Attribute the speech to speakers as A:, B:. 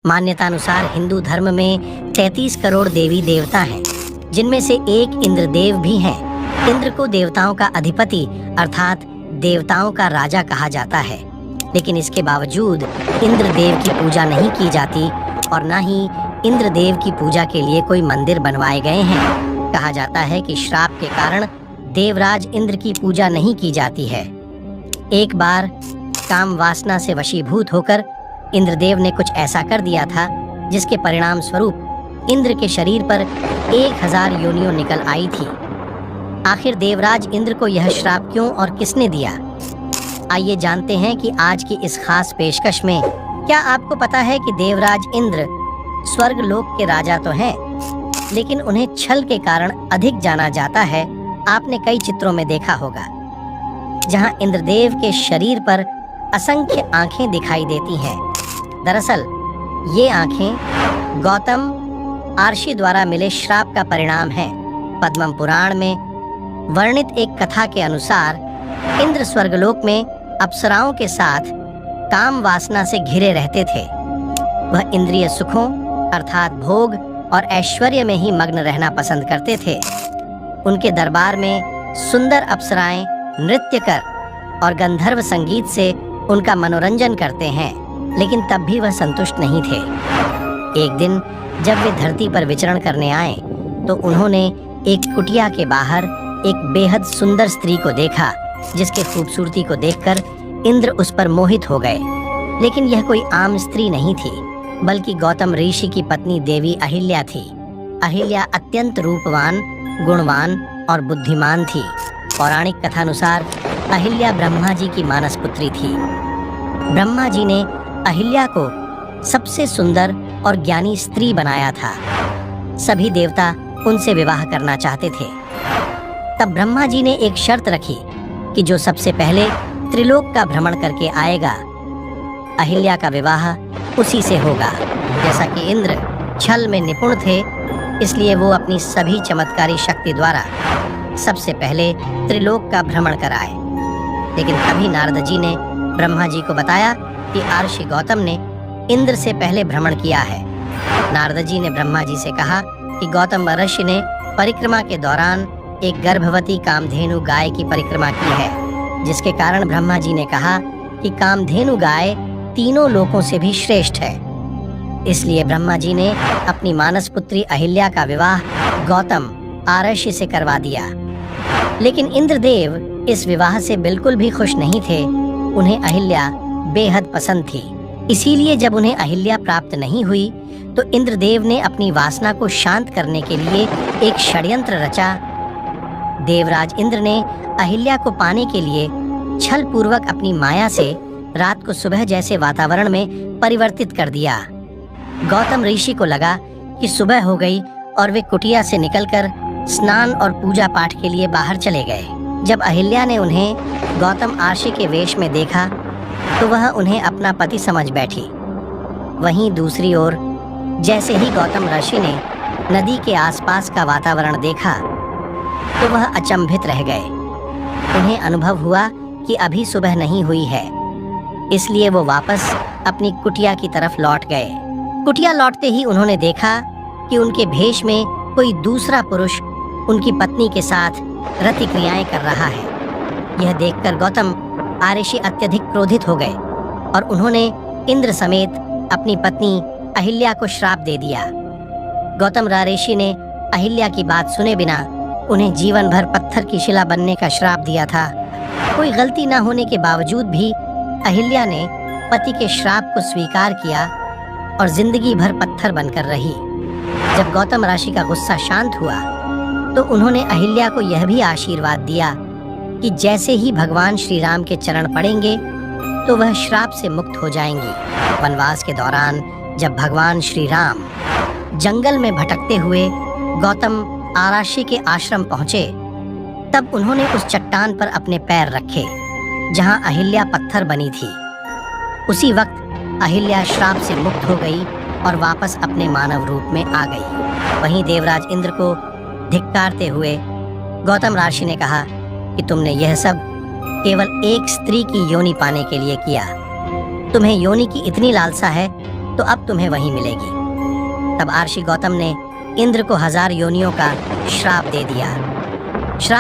A: मान्यतानुसार हिंदू धर्म में 33 करोड़ देवी देवता हैं, जिनमें से एक इंद्रदेव भी हैं। इंद्र को देवताओं का अधिपति अर्थात देवताओं का राजा कहा जाता है, लेकिन इसके बावजूद इंद्रदेव की पूजा नहीं की जाती और न ही इंद्रदेव की पूजा के लिए कोई मंदिर बनवाए गए हैं। कहा जाता है कि श्राप के कारण देवराज इंद्र की पूजा नहीं की जाती है। एक बार काम वासना से वशीभूत होकर इंद्रदेव ने कुछ ऐसा कर दिया था जिसके परिणाम स्वरूप इंद्र के शरीर पर 1000 योनियां निकल आई थी। आखिर देवराज इंद्र को यह श्राप क्यों और किसने दिया? आइए जानते हैं कि आज की इस खास पेशकश में क्या आपको पता है कि देवराज इंद्र स्वर्ग लोक के राजा तो हैं, लेकिन उन्हें छल के कारण अधिक जाना जाता है। आपने कई चित्रों में देखा होगा जहां इंद्रदेव के शरीर पर असंख्य आंखें दिखाई देती हैं। दरअसल ये आंखें गौतम आर्षि द्वारा मिले श्राप का परिणाम है। पद्म पुराण में वर्णित एक कथा के अनुसार इंद्र स्वर्गलोक में अप्सराओं के साथ काम वासना से घिरे रहते थे। वह इंद्रिय सुखों अर्थात भोग और ऐश्वर्य में ही मग्न रहना पसंद करते थे। उनके दरबार में सुंदर अप्सराएं नृत्य कर और गंधर्व संगीत से उनका मनोरंजन करते हैं, लेकिन तब भी वह संतुष्ट नहीं थे। एक दिन जब वे धरती पर विचरण करने आए तो उन्होंने एक कुटिया के बाहर एक बेहद सुंदर स्त्री को देखा, जिसके खूबसूरती को देखकर इंद्र उस पर मोहित हो गए। लेकिन यह कोई आम स्त्री नहीं थी, बल्कि गौतम ऋषि की पत्नी देवी अहिल्या थी। अहिल्या अत्यंत रूपवान, गुणवान और बुद्धिमान थी। पौराणिक कथानुसार अहिल्या ब्रह्मा जी की मानस पुत्री थी। ब्रह्मा जी ने अहिल्या को सबसे सुंदर और ज्ञानी स्त्री बनाया था। सभी देवता उनसे विवाह करना चाहते थे। तब ब्रह्मा जी ने एक शर्त रखी कि जो सबसे पहले त्रिलोक का भ्रमण करके आएगा, अहिल्या का विवाह उसी से होगा। जैसा कि इंद्र छल में निपुण थे, इसलिए वो अपनी सभी चमत्कारी शक्ति द्वारा सबसे पहले त्रिलोक का भ्रमण कराए। लेकिन तभी नारद जी ने ब्रह्मा जी को बताया कि आर्षि गौतम ने इंद्र से पहले भ्रमण किया है। नारद जी ने ब्रह्मा जी से कहा कि गौतम ऋषि ने परिक्रमा के दौरान एक गर्भवती कामधेनु गाय की परिक्रमा की है, जिसके कारण ब्रह्मा जी ने कहा कि कामधेनु गाय तीनों लोकों से भी श्रेष्ठ है। इसलिए ब्रह्मा जी ने अपनी मानस पुत्री अहिल्या का विवाह गौतम आर्षि से करवा दिया। लेकिन इंद्रदेव इस विवाह से बिल्कुल भी खुश नहीं थे। उन्हें अहिल्या बेहद पसंद थी। इसीलिए जब उन्हें अहिल्या प्राप्त नहीं हुई तो इंद्रदेव ने अपनी वासना को शांत करने के लिए एक षड्यंत्र रचा। देवराज इंद्र ने अहिल्या को पाने के लिए छल पूर्वक अपनी माया से रात को सुबह जैसे वातावरण में परिवर्तित कर दिया। गौतम ऋषि को लगा कि सुबह हो गई और वे कुटिया से निकलकर स्नान और पूजा पाठ के लिए बाहर चले गए। जब अहिल्या ने उन्हें गौतम आर्षि के वेश में देखा तो वह उन्हें अपना पति समझ बैठी। वहीं दूसरी ओर जैसे ही गौतम ऋषि ने नदी के आसपास का वातावरण देखा तो वह अचंभित रह गए। उन्हें अनुभव हुआ कि अभी सुबह नहीं हुई है, इसलिए वो वापस अपनी कुटिया की तरफ लौट गए। कुटिया लौटते ही उन्होंने देखा कि उनके भेष में कोई दूसरा पुरुष उनकी पत्नी के साथ रति क्रियाएं कर रहा है। यह देखकर गौतम आर्षि अत्यधिक क्रोधित हो गए और उन्होंने इंद्र समेत अपनी पत्नी अहिल्या को श्राप दे दिया। गौतम ऋषि ने अहिल्या की बात सुने बिना उन्हें जीवन भर पत्थर की शिला बनने का श्राप दिया था। कोई गलती न होने के बावजूद भी अहिल्या ने पति के श्राप को स्वीकार किया और जिंदगी भर पत्थर बनकर रही। जब गौतम ऋषि का गुस्सा शांत हुआ तो उन्होंने अहिल्या को यह भी आशीर्वाद दिया कि जैसे ही भगवान श्री राम के चरण पड़ेंगे तो वह श्राप से मुक्त हो जाएंगी। वनवास के दौरान जब भगवान श्री राम जंगल में भटकते हुए गौतम आर्षि के आश्रम पहुंचे, तब उन्होंने उस चट्टान पर अपने पैर रखे जहां अहिल्या पत्थर बनी थी। उसी वक्त अहिल्या श्राप से मुक्त हो गई और वापस अपने मानव रूप में आ गई। वहीं देवराज इंद्र को धिक्कारते हुए गौतम ऋषि ने कहा कि तुमने यह सब केवल एक स्त्री की योनि पाने के लिए किया। तुम्हें योनि की इतनी लालसा है तो अब तुम्हें वही मिलेगी। तब आर्षि गौतम ने इंद्र को 1000 योनियों का श्राप दे दिया। श्राप